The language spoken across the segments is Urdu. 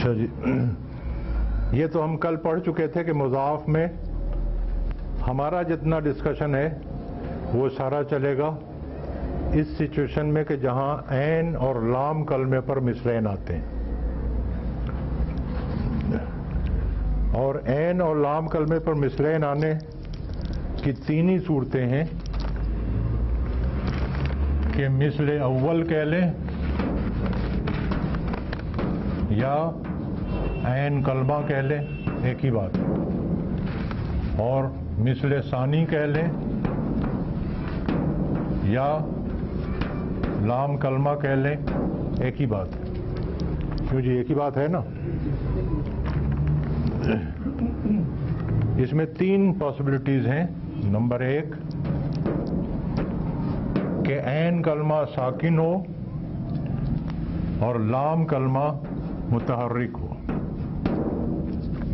اچھا جی، یہ تو ہم کل پڑھ چکے تھے کہ مضاف میں ہمارا جتنا ڈسکشن ہے وہ سارا چلے گا اس سچویشن میں کہ جہاں عین اور لام کلمے پر مثلین آتے ہیں. اور عین اور لام کلمے پر مثلین آنے کی تین ہی صورتیں ہیں کہ مثل اول کہہ لیں یا عین کلمہ کہہ لیں، ایک ہی بات، اور مثل ثانی کہہ لیں یا لام کلمہ کہہ لیں، ایک ہی بات. کیوں جی ایک ہی بات ہے نا؟ اس میں تین پاسبلٹیز ہیں. نمبر ایک کہ عین کلمہ ساکن ہو اور لام کلمہ متحرک ہو.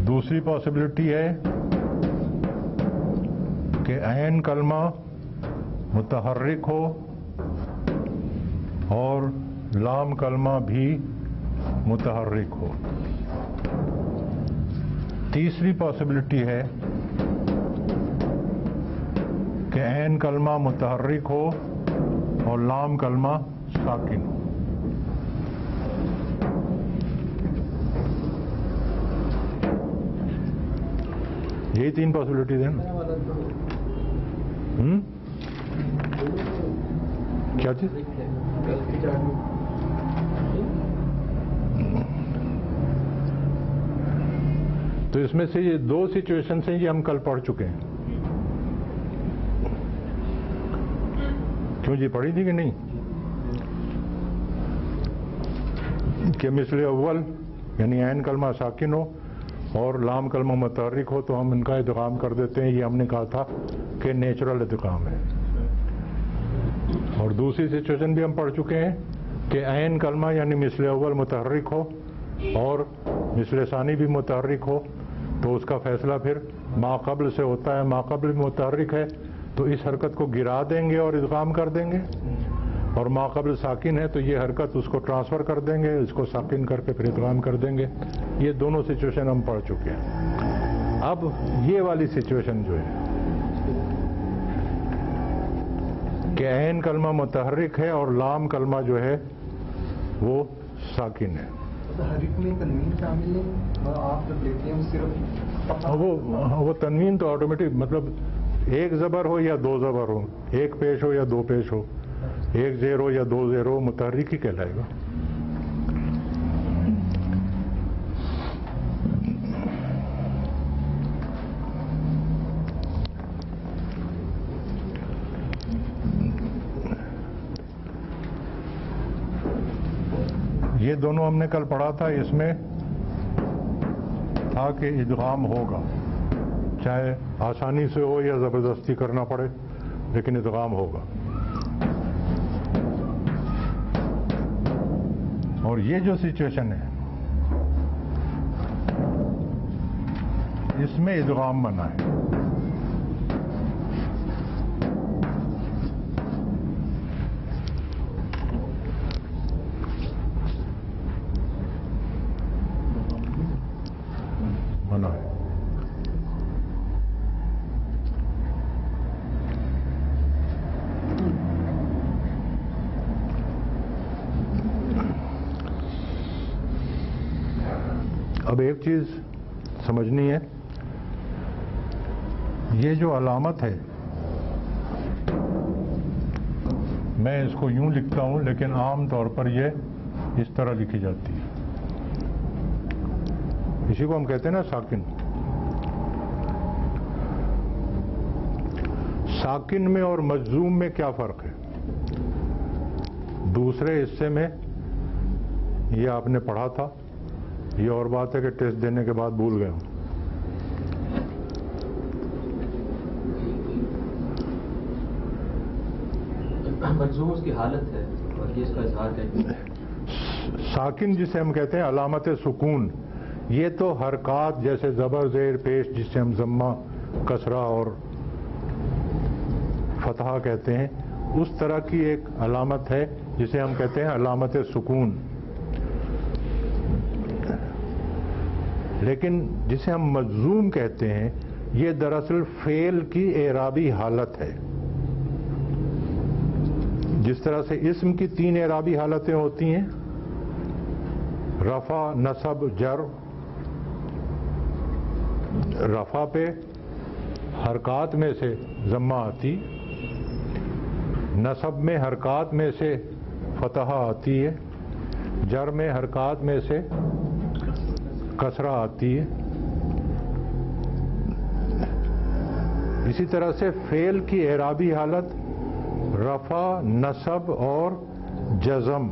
دوسری پاسبلٹی ہے کہ عین کلمہ متحرک ہو اور لام کلمہ بھی متحرک ہو. تیسری پاسبلٹی ہے کہ عین کلمہ متحرک ہو اور لام کلمہ ساکن ہو. یہی تین پاسبلٹیز ہیں نا؟ کیا چیز؟ تو اس میں سے یہ دو سچویشنز ہیں، یہ ہم کل پڑھ چکے ہیں. کیوں جی پڑھی تھی کہ نہیں؟ کہ مثل اول یعنی عین کلمہ ساکن ہو اور لام کلمہ متحرک ہو تو ہم ان کا ادغام کر دیتے ہیں. یہ ہم نے کہا تھا کہ نیچرل ادغام ہے. اور دوسری سچویشن بھی ہم پڑھ چکے ہیں کہ عین کلمہ یعنی مثل اول متحرک ہو اور مثل ثانی بھی متحرک ہو تو اس کا فیصلہ پھر ما قبل سے ہوتا ہے. ما قبل متحرک ہے تو اس حرکت کو گرا دیں گے اور ادغام کر دیں گے، اور ما قبل ساکن ہے تو یہ حرکت اس کو ٹرانسفر کر دیں گے، اس کو ساکن کر کے پھر ادغام کر دیں گے. یہ دونوں سچویشن ہم پڑھ چکے ہیں. اب یہ والی سچویشن جو ہے کہ عین کلمہ متحرک ہے اور لام کلمہ جو ہے وہ ساکن ہے. متحرک میں تنوین شامل ہے اور آپ جب لیتے ہیں صرف وہ تنوین تو آٹومیٹک، مطلب ایک زبر ہو یا دو زبر ہو، ایک پیش ہو یا دو پیش ہو، ایک زیر ہو یا دو زیر ہو، متحرک ہی کہلائے گا. یہ دونوں ہم نے کل پڑھا تھا. اس میں تھا کہ ادغام ہوگا، چاہے آسانی سے ہو یا زبردستی کرنا پڑے، لیکن ادغام ہوگا. اور یہ جو سچویشن ہے اس میں ادغام بنا ہے. اب ایک چیز سمجھنی ہے، یہ جو علامت ہے میں اس کو یوں لکھتا ہوں لیکن عام طور پر یہ اس طرح لکھی جاتی ہے. اسی کو ہم کہتے ہیں نا ساکن. ساکن میں اور مجزوم میں کیا فرق ہے؟ دوسرے حصے میں یہ آپ نے پڑھا تھا. یہ اور بات ہے کہ ٹیسٹ دینے کے بعد بھول گئے ہوں. مجزوم اس کی حالت ہے اور یہ اس کا اظہار ہے. ساکن جسے ہم کہتے ہیں علامت سکون، یہ تو حرکات جیسے زبر زیر پیش جسے ہم ضمہ کسرہ اور فتحہ کہتے ہیں، اس طرح کی ایک علامت ہے جسے ہم کہتے ہیں علامت سکون. لیکن جسے ہم مجزوم کہتے ہیں یہ دراصل فعل کی اعرابی حالت ہے. جس طرح سے اسم کی 3 اعرابی حالتیں ہوتی ہیں، رفع، نصب، جر. رفع پہ حرکات میں سے ضمہ آتی، نصب میں حرکات میں سے فتحہ آتی ہے، جر میں حرکات میں سے کسرہ آتی ہے. اسی طرح سے فعل کی اعرابی حالت رفع، نصب اور جزم،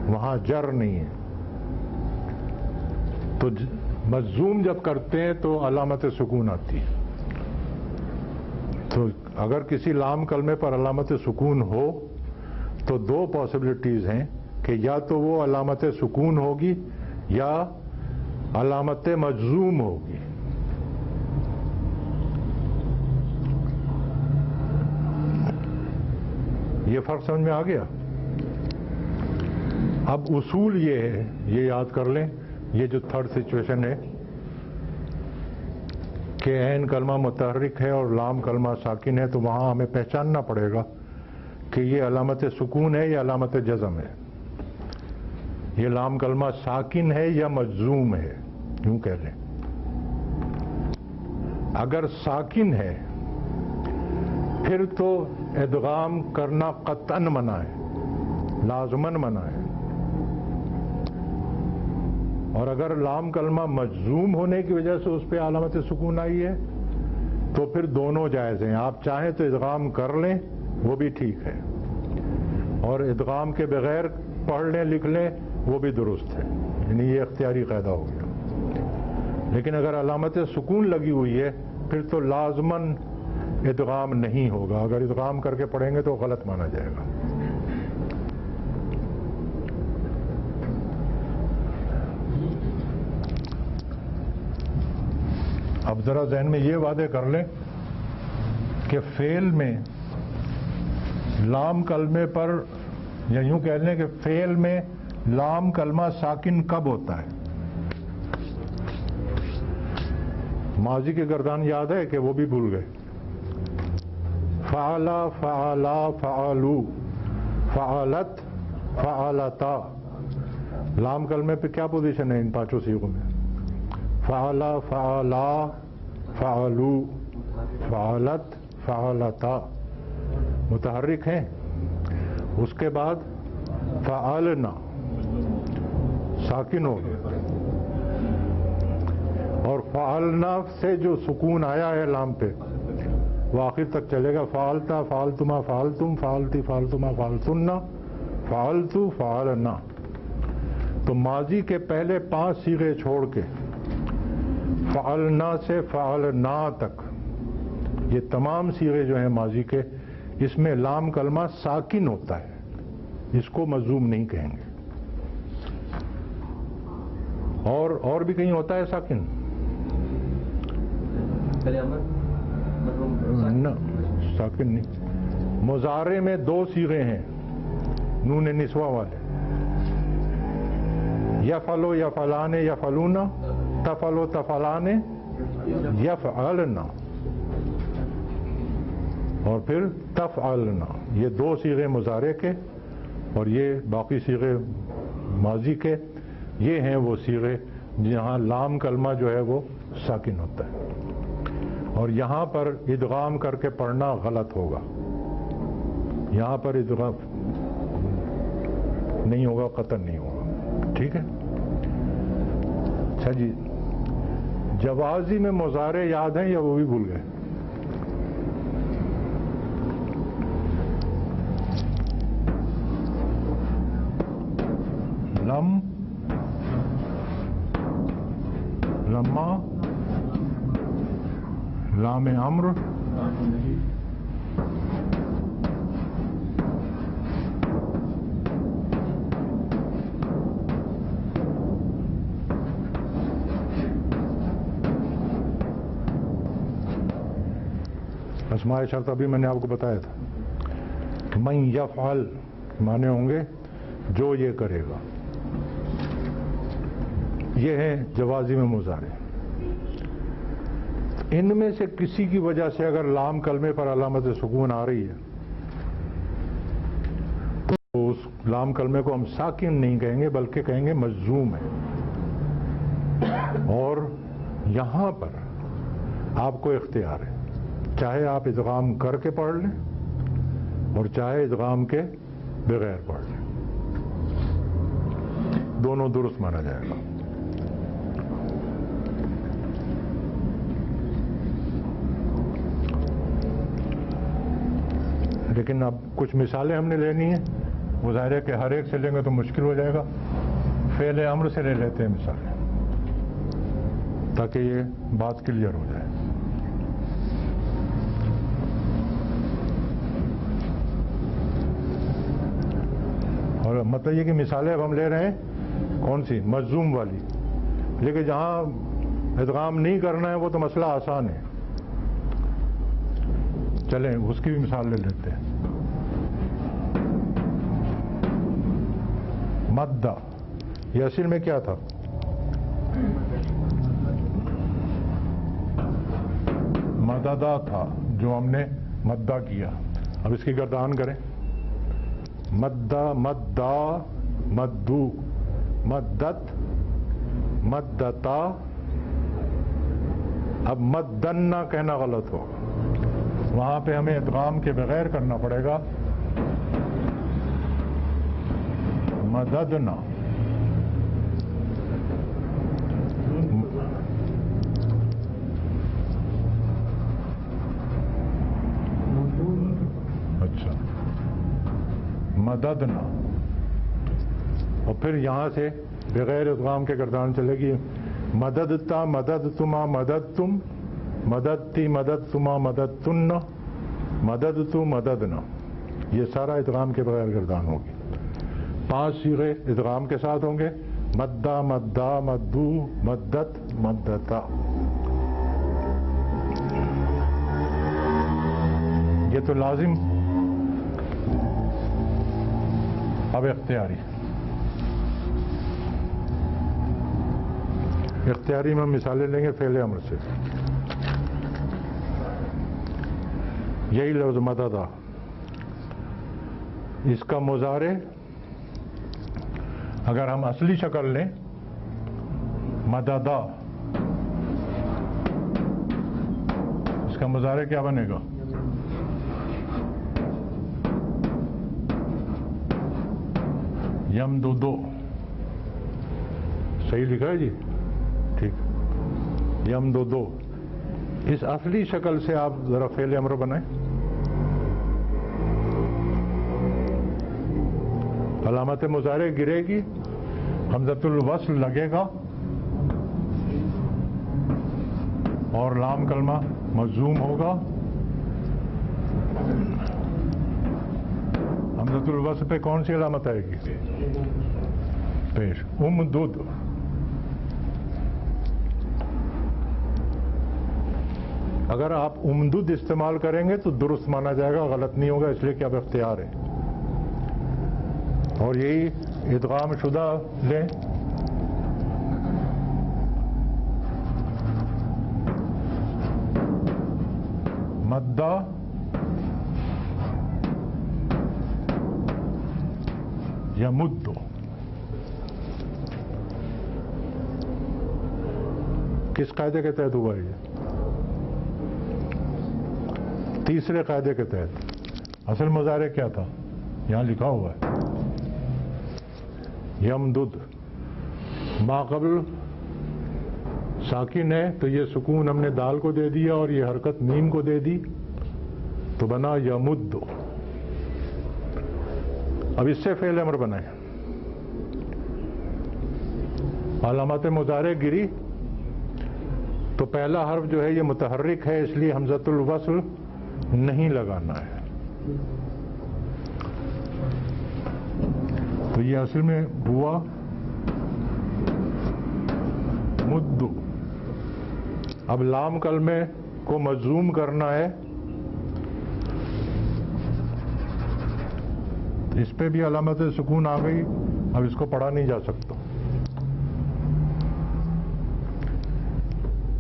وہاں جر نہیں ہے. تو مجزوم جب کرتے ہیں تو علامت سکون آتی ہے. تو اگر کسی لام کلمے پر علامت سکون ہو تو 2 پاسبلٹیز ہیں کہ یا تو وہ علامت سکون ہوگی یا علامت مجزوم ہوگی. یہ فرق سمجھ میں آ گیا؟ اب اصول یہ ہے، یہ یاد کر لیں، یہ جو 3rd سچویشن ہے کہ عین کلمہ متحرک ہے اور لام کلمہ ساکن ہے، تو وہاں ہمیں پہچاننا پڑے گا کہ یہ علامت سکون ہے یا علامت جزم ہے، یہ لام کلمہ ساکن ہے یا مجزوم ہے، یوں کہہ لیں. اگر ساکن ہے پھر تو ادغام کرنا قطعاً منع ہے، لازماً منع ہے. اور اگر لام کلمہ مجزوم ہونے کی وجہ سے اس پہ علامت سکون آئی ہے تو پھر دونوں جائز ہیں. آپ چاہیں تو ادغام کر لیں، وہ بھی ٹھیک ہے، اور ادغام کے بغیر پڑھ لیں، لکھ لیں، وہ بھی درست ہے. یعنی یہ اختیاری قاعدہ ہو گیا. لیکن اگر علامت سکون لگی ہوئی ہے پھر تو لازماً ادغام نہیں ہوگا. اگر ادغام کر کے پڑھیں گے تو غلط مانا جائے گا. اب ذرا ذہن میں یہ وعدے کر لیں کہ فعل میں لام کلمے پر، یا یوں کہہ لیں کہ فعل میں لام کلمہ ساکن کب ہوتا ہے؟ ماضی کے گردان یاد ہے کہ وہ بھی بھول گئے. فعلا، فعلا، فعلو، فعلت، فعلتا. لام کلمے پہ کیا پوزیشن ہے ان 5 صیغوں میں؟ فعلا، فعلا، فعلو، فعلت، فعلتا. متحرک ہیں. اس کے بعد فعلنا ساکن ہو گیا، اور فعلنا سے جو سکون آیا ہے لام پہ وہ آخر تک چلے گا. فعلتا، فعلتما، فعلتم، فعلتی، فعلتما، فعلتنا، فعلتو، فعلنا. تو ماضی کے پہلے 5 صیغے چھوڑ کے فعلنا سے فعلنا تک یہ تمام صیغے جو ہیں ماضی کے، اس میں لام کلمہ ساکن ہوتا ہے، اس کو مجزوم نہیں کہیں گے. اور بھی کہیں ہوتا ہے ساکن؟ نہ، ساکن نہیں. مضارع میں 2 صیغے ہیں نون نسوہ والے، یفعلو، یفعلان، یفعلون، تفعلو، تفعلان، یفعلنا، اور پھر تفعلنا. یہ 2 صیغے مضارع کے، اور یہ باقی صیغے ماضی کے. یہ ہیں وہ صیغے جہاں لام کلمہ جو ہے وہ ساکن ہوتا ہے، اور یہاں پر ادغام کر کے پڑھنا غلط ہوگا. یہاں پر ادغام نہیں ہوگا، قطعاً نہیں ہوگا. ٹھیک ہے؟ اچھا جی، جوازی میں مضارع یاد ہیں یا وہ بھی بھول گئے؟ لم، لما، لام امر، اسماء شرط ابھی میں نے آپ کو بتایا تھا. من یفعل مانے ہوں گے جو یہ کرے گا. یہ ہیں جوازم مضارع. ان میں سے کسی کی وجہ سے اگر لام کلمے پر علامت سکون آ رہی ہے تو اس لام کلمے کو ہم ساکن نہیں کہیں گے بلکہ کہیں گے مجزوم ہے. اور یہاں پر آپ کو اختیار ہے، چاہے آپ ادغام کر کے پڑھ لیں اور چاہے ادغام کے بغیر پڑھ لیں، دونوں درست مانا جائے گا. لیکن اب کچھ مثالیں ہم نے لینی ہیں، وہ ظاہر ہے کہ ہر ایک سے لیں گے تو مشکل ہو جائے گا. فعل امر سے لے لیتے ہیں مثالیں تاکہ یہ بات کلیئر ہو جائے. اور مطلب یہ کہ مثالیں اب ہم لے رہے ہیں کون سی؟ مجزوم والی. لیکن جہاں ادغام نہیں کرنا ہے وہ تو مسئلہ آسان ہے. چلیں اس کی بھی مثال لے لیتے ہیں. مدہ، یہ اصل میں کیا تھا؟ مددہ تھا جو ہم نے مدہ کیا. اب اس کی گردان کریں. مدہ، مدہ، مدو، مدت، مدتا. اب مدنہ کہنا غلط ہو، وہاں پہ ہمیں ادغام کے بغیر کرنا پڑے گا. مددنا. اچھا، مددنا. اور پھر یہاں سے بغیر ادغام کے گردان چلے گی. مددتا، مددتما، مددتم، مددتی، مددتما، مددتن، مددتو، مددنا. یہ سارا ادغام کے بغیر گردان ہوگی. 5 صیغے ادغام کے ساتھ ہوں گے. مدہ، مدہ، مدو، مدت، مدتا. یہ تو لازم. اب اختیاری. اختیاری میں ہم مثالیں لیں گے فعل امر سے. یہی لفظ مددہ، اس کا مضارع اگر ہم اصلی شکل لیں مددہ، اس کا مضارع کیا بنے گا؟ یمددو. صحیح لکھا ہے جی؟ ٹھیک. یمددو. اس اصلی شکل سے آپ ذرا فعل امر بنائیں. علامت مضارع گرے گی، حمزۃ الوصل لگے گا اور لام کلمہ مجزوم ہوگا. حمزۃ الوصل پہ کون سی علامت آئے گی؟ پیش. امدد. اگر آپ امدد استعمال کریں گے تو درست مانا جائے گا، غلط نہیں ہوگا، اس لیے کہ اب اختیار ہے. اور یہی ادغام شدہ لیں. مدہ، یمدو. کس قاعدے کے تحت ہوا ہے یہ؟ تیسرے قاعدے کے تحت. اصل مضارع کیا تھا؟ یہاں لکھا ہوا ہے یمدد. ما قبل ساکن ہے تو یہ سکون ہم نے دال کو دے دیا اور یہ حرکت میم کو دے دی تو بنا یمد. اب اس سے فعل امر بنائیں. علامت مضارع گری تو پہلا حرف جو ہے یہ متحرک ہے، اس لیے حمزۃ الوصل نہیں لگانا ہے. تو یہ اصل میں ہوا مدو. اب لام کلمے کو مجزوم کرنا ہے، اس پہ بھی علامت سکون آ گئی. اب اس کو پڑھا نہیں جا سکتا.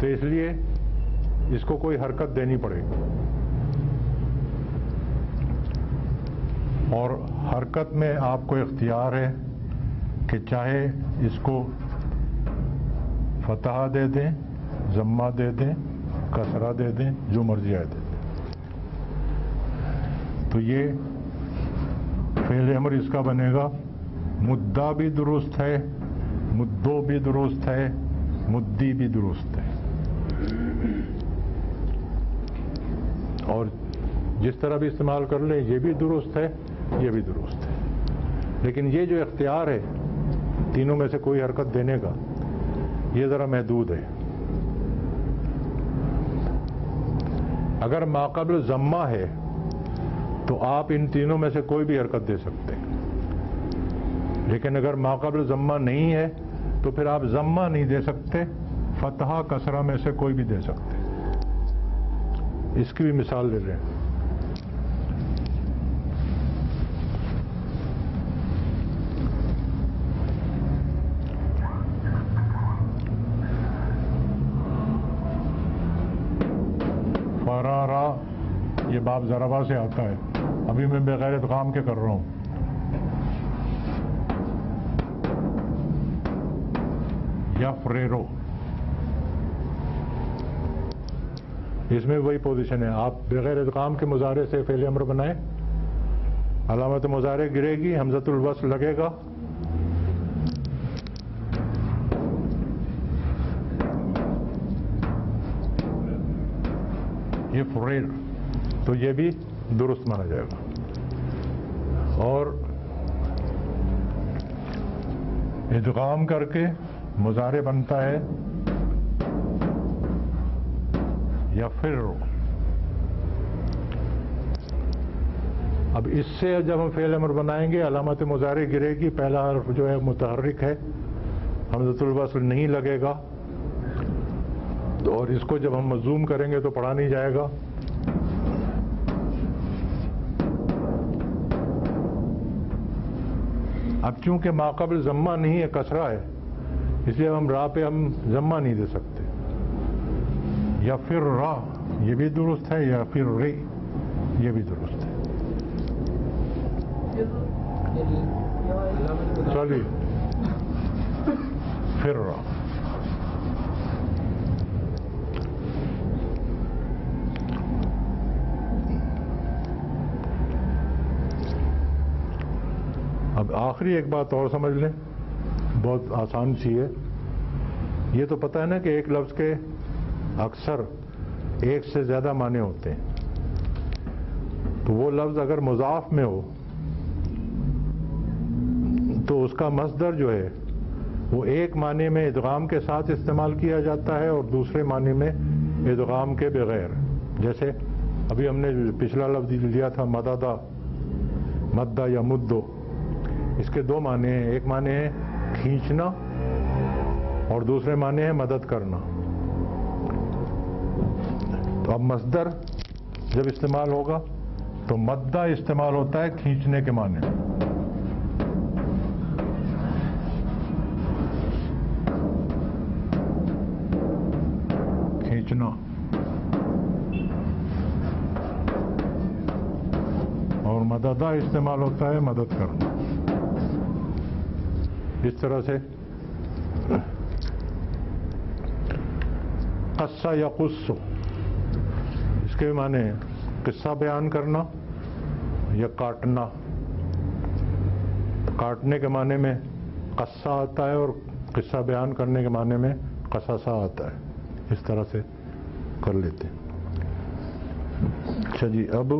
تو اس لیے اس کو کوئی حرکت دینی پڑے گی، اور حرکت میں آپ کو اختیار ہے کہ چاہے اس کو فتحہ دے دیں، ضمہ دے دیں، کسرہ دے دیں، جو مرضی آئے دے دیں۔ تو یہ فعل امر اس کا بنے گا، مدعا بھی درست ہے، مدعو بھی درست ہے، مدعی بھی درست ہے، اور جس طرح بھی استعمال کر لیں یہ بھی درست ہے، یہ بھی درست ہے، لیکن یہ جو اختیار ہے تینوں میں سے کوئی حرکت دینے کا، یہ ذرا محدود ہے۔ اگر ماقبل ضمہ ہے تو آپ ان تینوں میں سے کوئی بھی حرکت دے سکتے ہیں، لیکن اگر ماقبل ضمہ نہیں ہے تو پھر آپ ضمہ نہیں دے سکتے، فتحہ کسرہ میں سے کوئی بھی دے سکتے۔ اس کی بھی مثال دے رہے ہیں۔ فرارا، یہ باب ضربہ سے آتا ہے، ابھی میں بغیر ادغام کے کر رہا ہوں۔ یفریرو، اس میں وہی پوزیشن ہے، آپ بغیر ادغام کے مضارع سے فعل امر بنائیں، علامت مضارع گرے گی، حمزۃ الوصل لگے گا، یہ فریر، تو یہ بھی درست مانا جائے گا، اور ادغام کر کے مضارع بنتا ہے یفر۔ اب اس سے جب ہم فعل امر بنائیں گے، علامت مضارع گرے گی، پہلا حرف جو ہے متحرک ہے، حمزۃ الوصل نہیں لگے گا، اور اس کو جب ہم مضموم کریں گے تو پڑھا نہیں جائے گا۔ اب چونکہ ماقبل ضمہ نہیں ہے، کسرہ ہے، اس لیے ہم را پہ ہم ضمہ نہیں دے سکتے۔ یا پھر را، یہ بھی درست ہے، یا پھر ری، یہ بھی درست ہے۔ چلیے پھر را، اب آخری ایک بات اور سمجھ لیں، بہت آسان سی ہے۔ یہ تو پتہ ہے نا کہ ایک لفظ کے اکثر ایک سے زیادہ معنی ہوتے ہیں، تو وہ لفظ اگر مضاف میں ہو تو اس کا مصدر جو ہے وہ ایک معنی میں ادغام کے ساتھ استعمال کیا جاتا ہے اور دوسرے معنی میں ادغام کے بغیر۔ جیسے ابھی ہم نے پچھلا لفظ لیا تھا مددہ، مدہ یا مدو، اس کے دو معنی ہیں، ایک معنی ہے کھینچنا اور دوسرے معنی ہے مدد کرنا۔ تو اب مصدر جب استعمال ہوگا تو مدہ استعمال ہوتا ہے کھینچنے کے معنی میں، کھینچنا، اور مددہ استعمال ہوتا ہے مدد کرنا۔ اس طرح سے قصہ یا قص، اس کے بھی معنی ہیں قصہ بیان کرنا یا کاٹنا۔ کاٹنے کے معنی میں قصہ آتا ہے اور قصہ بیان کرنے کے معنی میں قصصہ آتا ہے۔ اس طرح سے کر لیتے ہیں۔ اچھا جی، اب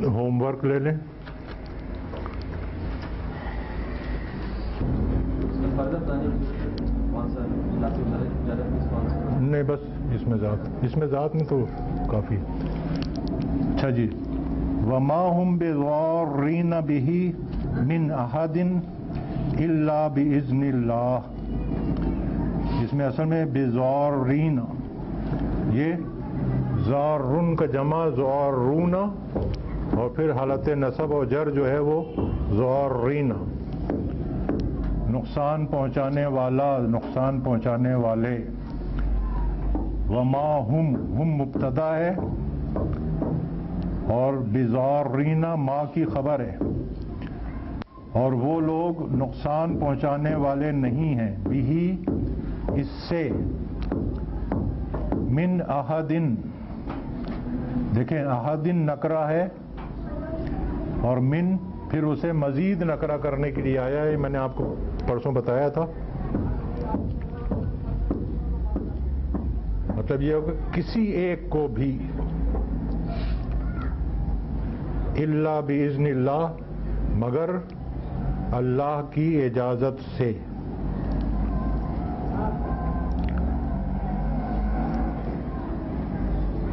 ہوم ورک لے لیں۔ نہیں بس اس میں ذات میں تو کافی۔ اچھا جی، وما هم بضارین به من احد الا باذن اللہ، اس میں اصل میں بضارین، یہ زارن کا جمع زارون، اور پھر حالت نصب و جر جو ہے وہ زارین، نقصان پہنچانے والا، نقصان پہنچانے والے، وما ہم مبتدا ہے اور بِضَارِّینَ ما کی خبر ہے، اور وہ لوگ نقصان پہنچانے والے نہیں ہیں، بھی اس سے، من احدن، دیکھیں احدن نکرہ ہے اور من پھر اسے مزید نکرہ کرنے کے لیے آیا ہے، میں نے آپ کو پرسوں بتایا تھا، مطلب یہ ہوگا کسی ایک کو بھی، الا باذن اللہ، مگر اللہ کی اجازت سے،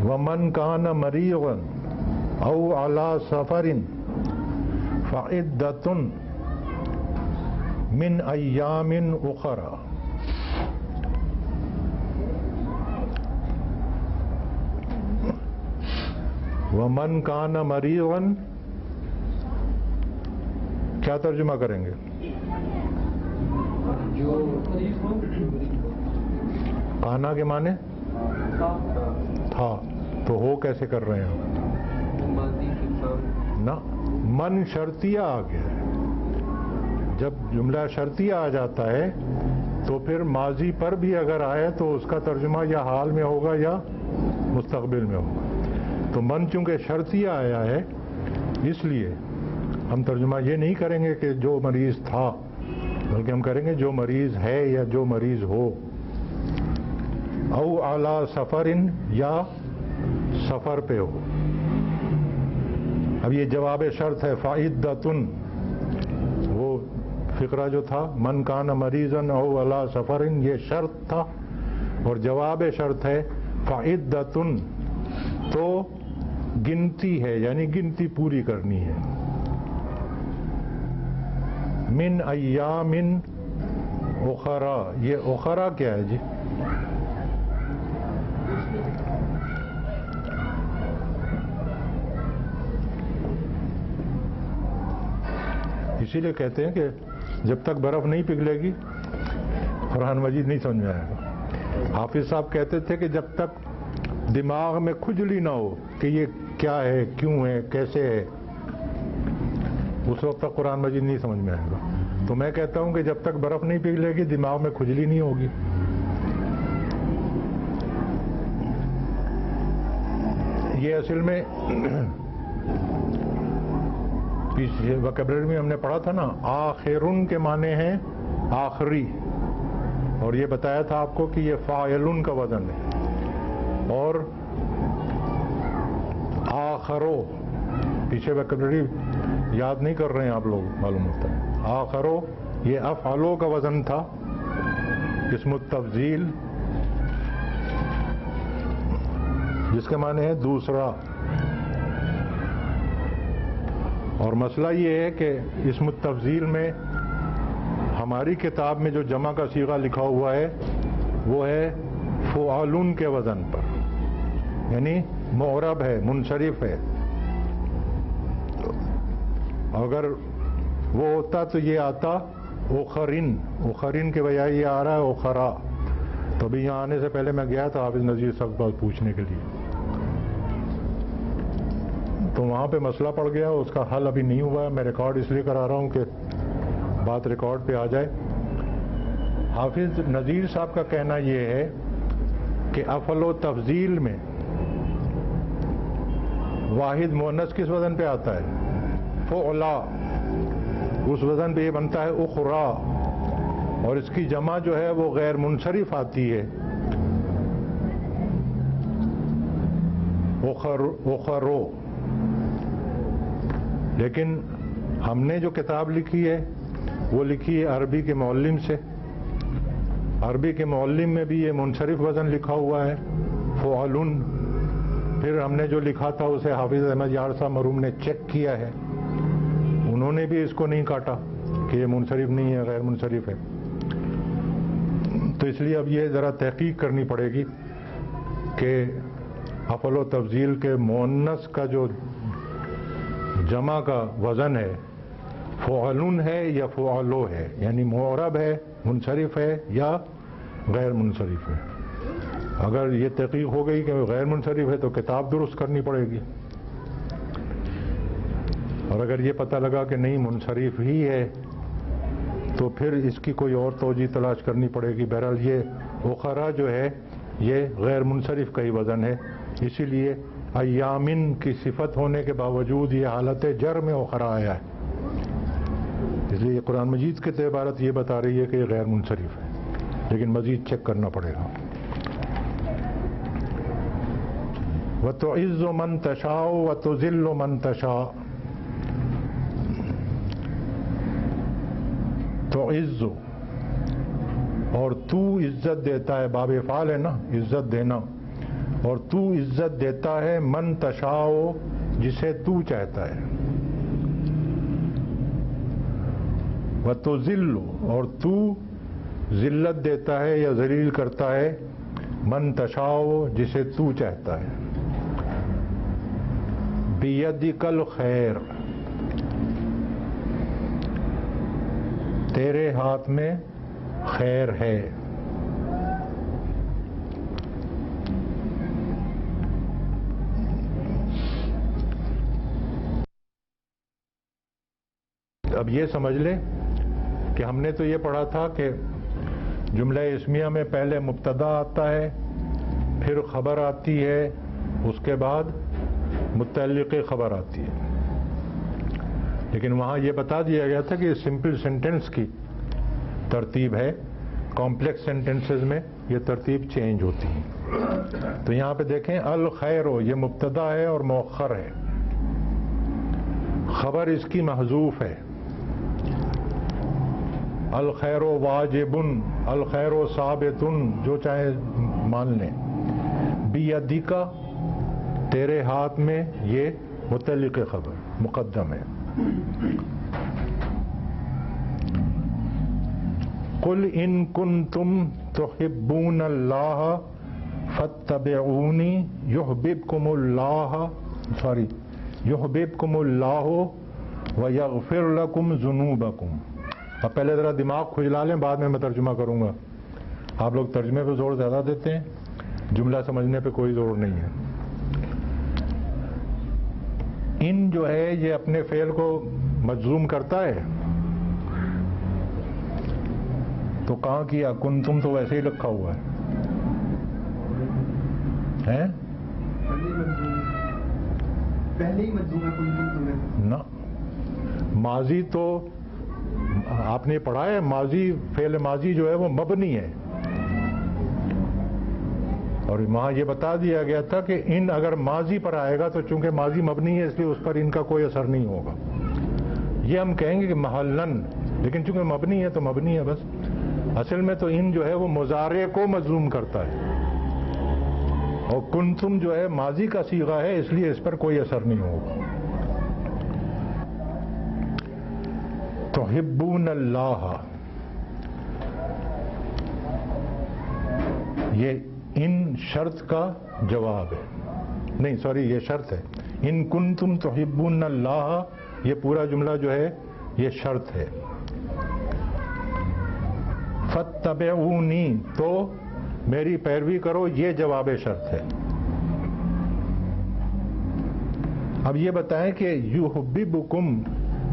ومن کان مریضا او علی سفر فعدۃ من ایام اخر، ومن کان مریضا، کیا ترجمہ کریں گے؟ جو کانا کے معنی تھا، تو ہو کیسے کر رہے ہیں نا، من شرطیہ آ گیا ہے، جب جملہ شرطیہ آ جاتا ہے تو پھر ماضی پر بھی اگر آئے تو اس کا ترجمہ یا حال میں ہوگا یا مستقبل میں ہوگا، تو من چونکہ شرطیہ آیا ہے اس لیے ہم ترجمہ یہ نہیں کریں گے کہ جو مریض تھا، بلکہ ہم کریں گے جو مریض ہے یا جو مریض ہو، او علی سفرن، یا سفر پہ ہو۔ اب یہ جواب شرط ہے، فعدۃن، وہ فقرہ جو تھا من کان مریضا او علی سفرن، یہ شرط تھا، اور جواب شرط ہے فعدۃن، تو گنتی ہے، یعنی گنتی پوری کرنی ہے، من ایام اخرى، یہ اخرى کیا ہے جی؟ اسی لیے کہتے ہیں کہ جب تک برف نہیں پگھلے گی قرآن مجید نہیں سمجھ میں آئے گا۔ حافظ صاحب کہتے تھے کہ جب تک دماغ میں کھجلی نہ ہو کہ یہ کیا ہے، کیوں ہے، کیسے ہے، اس وقت تک قرآن مجید نہیں سمجھ میں آئے گا۔ تو میں کہتا ہوں کہ جب تک برف نہیں پگھلے گی دماغ میں کھجلی نہیں ہوگی۔ یہ اصل میں وکیبلری میں ہم نے پڑھا تھا نا، آخرن کے معنی ہیں آخری، اور یہ بتایا تھا آپ کو کہ یہ فاعلن کا وزن ہے، اور آخرو، پیچھے وکیبلری یاد نہیں کر رہے ہیں آپ لوگ، معلوم ہوتا ہے، آخرو یہ افعلو کا وزن تھا، اسم التفضیل، جس کے معنی ہے دوسرا۔ اور مسئلہ یہ ہے کہ اسم التفضیل میں ہماری کتاب میں جو جمع کا صیغہ لکھا ہوا ہے وہ ہے فعالن کے وزن پر، یعنی معرب ہے، منصرف ہے، اگر وہ ہوتا تو یہ آتا اخرین، اخرین کے بجائے یہ آ رہا ہے اخرا۔ تو ابھی یہاں آنے سے پہلے میں گیا تھا حافظ نذیر صاحب بات پوچھنے کے لیے، تو وہاں پہ مسئلہ پڑ گیا، اس کا حل ابھی نہیں ہوا ہے، میں ریکارڈ اس لیے کرا رہا ہوں کہ بات ریکارڈ پہ آ جائے۔ حافظ نذیر صاحب کا کہنا یہ ہے کہ افعل و تفضیل میں واحد مؤنث کس وزن پہ آتا ہے؟ فعلا، اس وزن پہ یہ بنتا ہے اخرا، اور اس کی جمع جو ہے وہ غیر منصرف آتی ہے، اخرو۔ لیکن ہم نے جو کتاب لکھی ہے وہ لکھی ہے عربی کے معلم سے، عربی کے معلم میں بھی یہ منصرف وزن لکھا ہوا ہے فعلن، پھر ہم نے جو لکھا تھا اسے حافظ احمد یار صاحب مرحوم نے چیک کیا ہے، انہوں نے بھی اس کو نہیں کاٹا کہ یہ منصرف نہیں ہے، غیر منصرف ہے۔ تو اس لیے اب یہ ذرا تحقیق کرنی پڑے گی کہ افعل و تفضیل کے مؤنث کا جو جمع کا وزن ہے فعلن ہے یا فعلو ہے، یعنی معرب ہے، منصرف ہے یا غیر منصرف ہے۔ اگر یہ تحقیق ہو گئی کہ غیر منصرف ہے تو کتاب درست کرنی پڑے گی، اور اگر یہ پتہ لگا کہ نہیں منصرف ہی ہے تو پھر اس کی کوئی اور توجہ تلاش کرنی پڑے گی۔ بہرحال یہ اخرا جو ہے یہ غیر منصرف کا ہی وزن ہے، اسی لیے ایامن کی صفت ہونے کے باوجود یہ حالت جر میں اخرا آیا ہے، اس لیے قرآن مجید کی عبارت یہ بتا رہی ہے کہ یہ غیر منصرف ہے، لیکن مزید چیک کرنا پڑے گا۔ وَتُعِزُّ مَن تَشَاءُ وَتُذِلُّ مَن تَشَاءُ۔ تعز، اور تو عزت دیتا ہے، باب فعال ہے نا، عزت دینا، اور تو عزت دیتا ہے من تشاء، جسے تو چاہتا ہے، وتذل، اور تو ذلت دیتا ہے یا ذلیل کرتا ہے من تشاء، جسے تو چاہتا ہے۔ بیدک الخیر، تیرے ہاتھ میں خیر ہے۔ اب یہ سمجھ لیں کہ ہم نے تو یہ پڑھا تھا کہ جملہ اسمیہ میں پہلے مبتدا آتا ہے، پھر خبر آتی ہے، اس کے بعد متعلق خبر آتی ہے، لیکن وہاں یہ بتا دیا گیا تھا کہ یہ سمپل سینٹنس کی ترتیب ہے، کمپلیکس سینٹنسز میں یہ ترتیب چینج ہوتی ہے۔ تو یہاں پہ دیکھیں الخیر، یہ مبتدا ہے اور مؤخر ہے، خبر اس کی محذوف ہے، الخیر واجب، الخیر ثابت، جو چاہے مان لیں، بیدک، تیرے ہاتھ میں، یہ متعلق خبر مقدم ہے۔ قل ان کنتم تحبون اللہ فاتبعونی یحببکم اللہ، یحببکم اللہ ویغفر لکم ذنوبکم۔ اب پہلے ذرا دماغ کھجلا لیں، بعد میں ترجمہ کروں گا۔ آپ لوگ ترجمے پہ زور زیادہ دیتے ہیں، جملہ سمجھنے پہ کوئی زور نہیں ہے۔ ان جو ہے یہ اپنے فعل کو مجزوم کرتا ہے، تو کہاں کیا؟ کنتم تو ویسے ہی لکھا ہوا ہے، پہلے ہی مجزوم ہے کنتم تمہیں نا؟ ماضی تو آپ نے پڑھا ہے، ماضی، فعل ماضی جو ہے وہ مبنی ہے، اور وہاں یہ بتا دیا گیا تھا کہ ان اگر ماضی پر آئے گا تو چونکہ ماضی مبنی ہے اس لیے اس پر ان کا کوئی اثر نہیں ہوگا۔ یہ ہم کہیں گے کہ محلن، لیکن چونکہ مبنی ہے تو مبنی ہے بس۔ اصل میں تو ان جو ہے وہ مضارع کو مجزوم کرتا ہے، اور کنتم جو ہے ماضی کا صیغہ ہے، اس لیے اس پر کوئی اثر نہیں ہوگا۔ تحبون اللہ، یہ ان شرط کا جواب ہے، نہیں سوری یہ شرط ہے، ان کنتم تحبون اللہ، یہ پورا جملہ جو ہے یہ شرط ہے۔ فاتبعونی، تو میری پیروی کرو، یہ جواب شرط ہے۔ اب یہ بتائیں کہ یحببکم،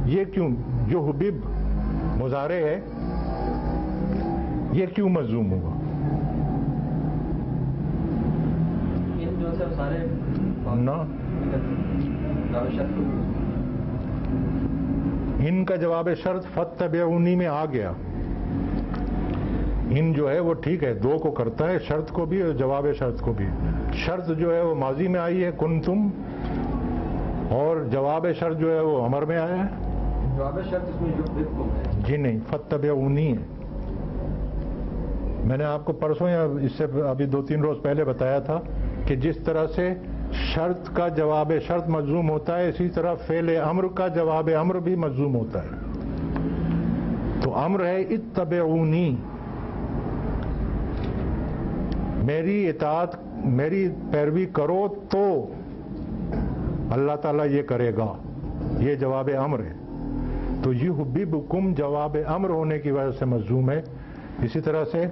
یہ کیوں یحبب مضارع ہے، یہ کیوں مجزوم ہوا؟ نا، ان کا جواب شرط فاتبعونی میں آ گیا۔ ان جو ہے وہ ٹھیک ہے، دو کو کرتا ہے، شرط کو بھی اور جواب شرط کو بھی۔ شرط جو ہے وہ ماضی میں آئی ہے کنتم، اور جواب شرط جو ہے وہ امر میں آیا ہے۔ جواب شرط اس میں یحببکم ہے جی نہیں، فاتبعونی ہے۔ میں نے آپ کو پرسوں یا اس سے ابھی 2-3 روز پہلے بتایا تھا کہ جس طرح سے شرط کا جواب شرط مجزوم ہوتا ہے، اسی طرح فعل امر کا جواب امر بھی مجزوم ہوتا ہے۔ تو امر ہے اتبعونی، میری اطاعت، میری پیروی کرو تو اللہ تعالیٰ یہ کرے گا، یہ جواب امر ہے۔ تو یحببکم جواب امر ہونے کی وجہ سے مجزوم ہے، اسی طرح سے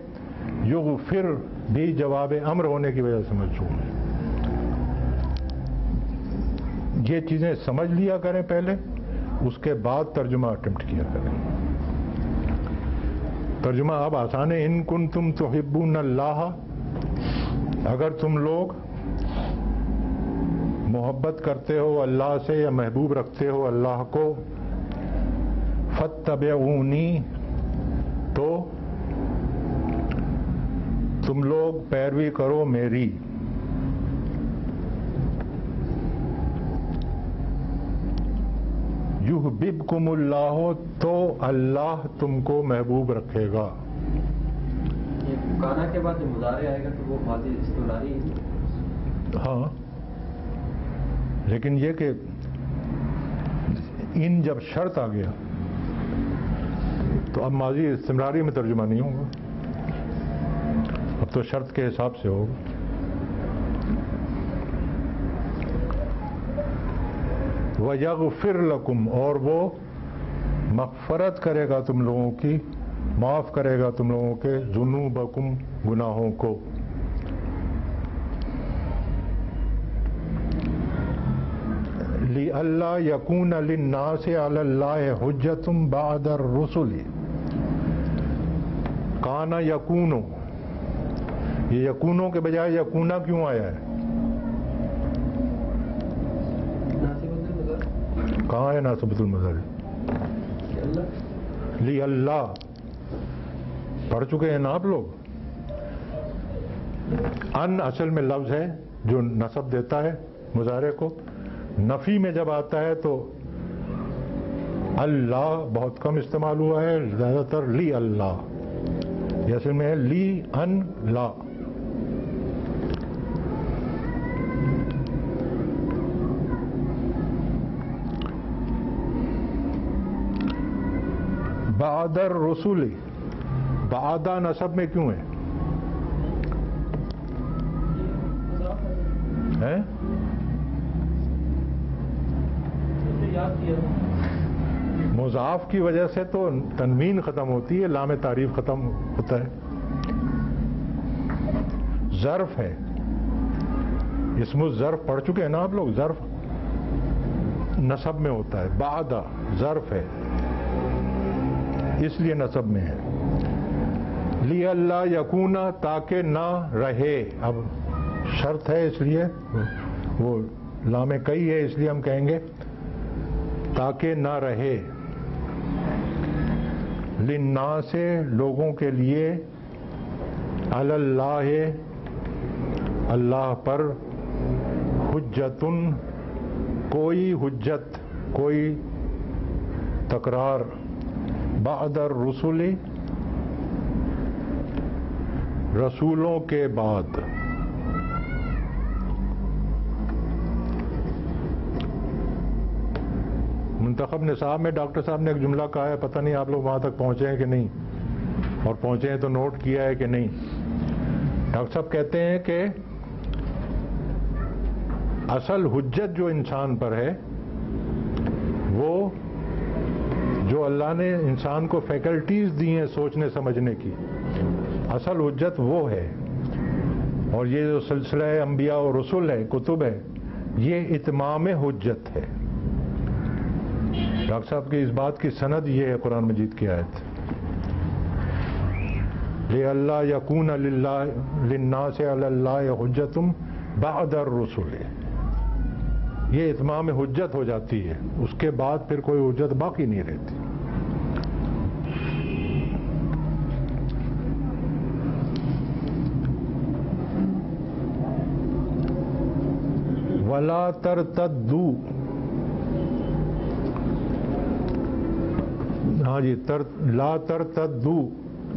یغفر بھی جواب امر ہونے کی وجہ سے مجزوم ہے۔ یہ چیزیں سمجھ لیا کریں پہلے، اس کے بعد ترجمہ اٹمپٹ کیا کریں۔ ترجمہ اب آسان ہے، ان کنتم تحبون اللہ، اگر تم لوگ محبت کرتے ہو اللہ سے یا محبوب رکھتے ہو اللہ کو، فاتبعونی، تو تم لوگ پیروی کرو میری، یحببکم اللہ، تو اللہ تم کو محبوب رکھے گا۔ یہ کانا کے بعد جو مضارع آئے گا تو وہ ماضی استمراری ہے۔ ہاں، لیکن یہ کہ ان جب شرط آ گیا تو اب ماضی استمراری میں ترجمہ نہیں ہوگا، اب تو شرط کے حساب سے ہوگا۔ وَيَغْفِرْ لَكُمْ، اور وہ مغفرت کرے گا تم لوگوں کی، معاف کرے گا تم لوگوں کے ذنوبکم، گناہوں کو۔ لِأَلَّا يَكُونَ لِلنَّاسِ عَلَى اللَّهِ حُجَّةٌ بَعْدَ الرُّسُلِ، کانا یکونو، یہ یکونوں کے بجائے یکونا کیوں آیا ہے؟ کہاں ہے ناصبۃ المظہر؟ لی اللہ پڑھ چکے ہیں نا آپ لوگ۔ ان اصل میں لفظ ہے جو نصب دیتا ہے مضارع کو، نفی میں جب آتا ہے تو اللہ بہت کم استعمال ہوا ہے، زیادہ تر لی اللہ، یہ اصل میں ہے لی ان لا۔ بعد الرسول، بعد نصب میں کیوں ہے؟ مضاف کی وجہ سے تو تنوین ختم ہوتی ہے، لام تعریف ختم ہوتا ہے۔ ظرف ہے، اسم الظرف پڑھ چکے ہیں نا آپ لوگ، ظرف نصب میں ہوتا ہے، بعد ظرف ہے اس لیے نصب میں ہے۔ لی اللہ یکونا، تاکہ نہ رہے، اب شرط ہے اس لیے وہ لام کئی ہے، اس لیے ہم کہیں گے تاکہ نہ رہے، للناس سے لوگوں کے لیے، علی اللہ اللہ پر، حجتن کوئی حجت، کوئی تکرار، بعد الرسل رسولوں کے بعد۔ منتخب نصاب میں ڈاکٹر صاحب نے ایک جملہ کہا ہے، پتہ نہیں آپ لوگ وہاں تک پہنچے ہیں کہ نہیں، اور پہنچے ہیں تو نوٹ کیا ہے کہ نہیں۔ ڈاکٹر صاحب کہتے ہیں کہ اصل حجت جو انسان پر ہے، وہ جو اللہ نے انسان کو فیکلٹیز دی ہیں سوچنے سمجھنے کی، اصل حجت وہ ہے، اور یہ جو سلسلہ انبیاء و رسول ہے، کتب ہے، یہ اتمام حجت ہے۔ ڈاکٹر صاحب کی اس بات کی سند یہ ہے قرآن مجید کی آیت، لِأَلَّا يَكُونَ لِلنَّاسِ عَلَى اللَّهِ حُجَّةٌ بَعْدَ الرُّسُلِ، یہ اتمام حجت ہو جاتی ہے، اس کے بعد پھر کوئی حجت باقی نہیں رہتی۔ وَلَا تَرْتَدُّوا، ہاں جی، لا ترتدوا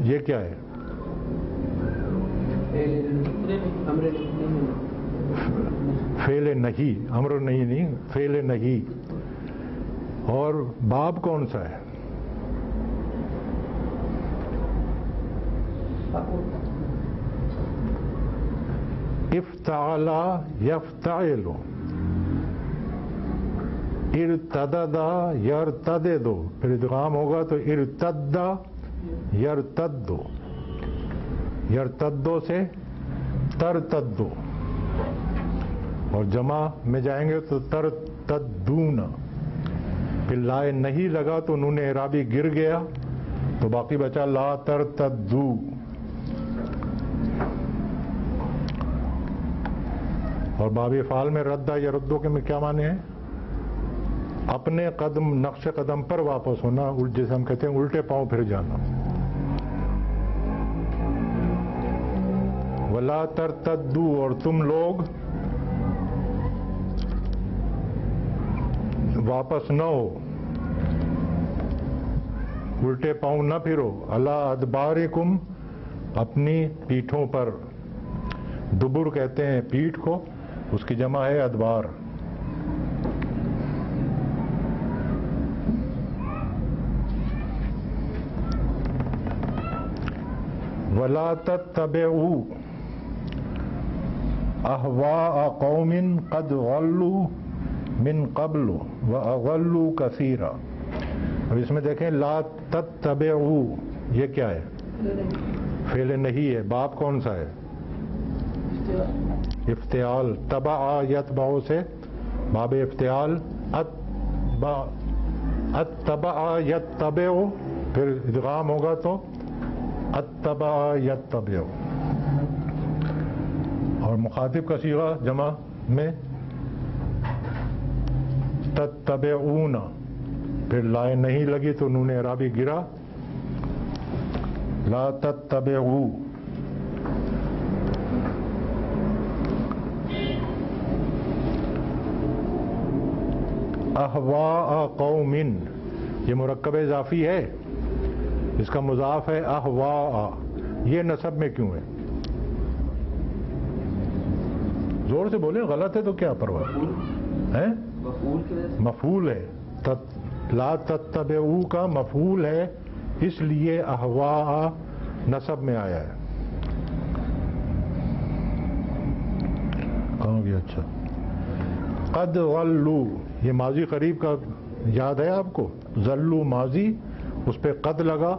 یہ کیا ہے؟ فعل نہیں، امر نہیں، فعل نہیں۔ اور باب کون سا ہے؟ افتعل یفتعل، ارتددا یرتددو، پھر ادغام ہوگا تو ارتدا یرتدو، یرتدو سے ترتدو، اور جمع میں جائیں گے تو ترتدون، پھر لائے نہیں لگا تو نون اعرابی گر گیا تو باقی بچا لا ترتدو۔ اور باب فعال میں ردا یا ردو کے میں کیا معنی ہیں؟ اپنے قدم نقش قدم پر واپس ہونا، جیسے ہم کہتے ہیں الٹے پاؤں پھر جانا۔ ولا ترتدو، اور تم لوگ واپس نہ ہو، الٹے پاؤں نہ پھرو، علی ادبارکم، اپنی پیٹھوں پر۔ دبر کہتے ہیں پیٹھ کو، اس کی جمع ہے ادبار۔ ولا تتبعوا اہواء قوم قد غلوا من قبل واضلوا کثیرا۔ اب اس میں دیکھیں لا تتبعوا، یہ کیا ہے؟ فعل نہیں ہے، باب کون سا ہے؟ افتعال۔ تبع یتبع سے باب افتعال، اتبع یتبع، پھر ادغام ہوگا تو اتبع یتبع۔ اور مخاطب کا صیغہ جمع میں تتبعون، پھر لائے نہیں لگی تو نون اعرابی گرا، لا تتبعوا۔ اہواء قوم، یہ مرکب اضافی ہے، اس کا مضاف ہے اہواء، یہ نسب میں کیوں ہے؟ زور سے بولیں، غلط ہے تو کیا پرواہ ہے؟ مفعول ہے، لا تتبعوا کا مفعول ہے، اس لیے اہواء نسب میں آیا ہے۔ کہاں گیا؟ اچھا، قد غلوا، یہ ماضی قریب کا یاد ہے آپ کو؟ ذلوا ماضی، اس پہ قد لگا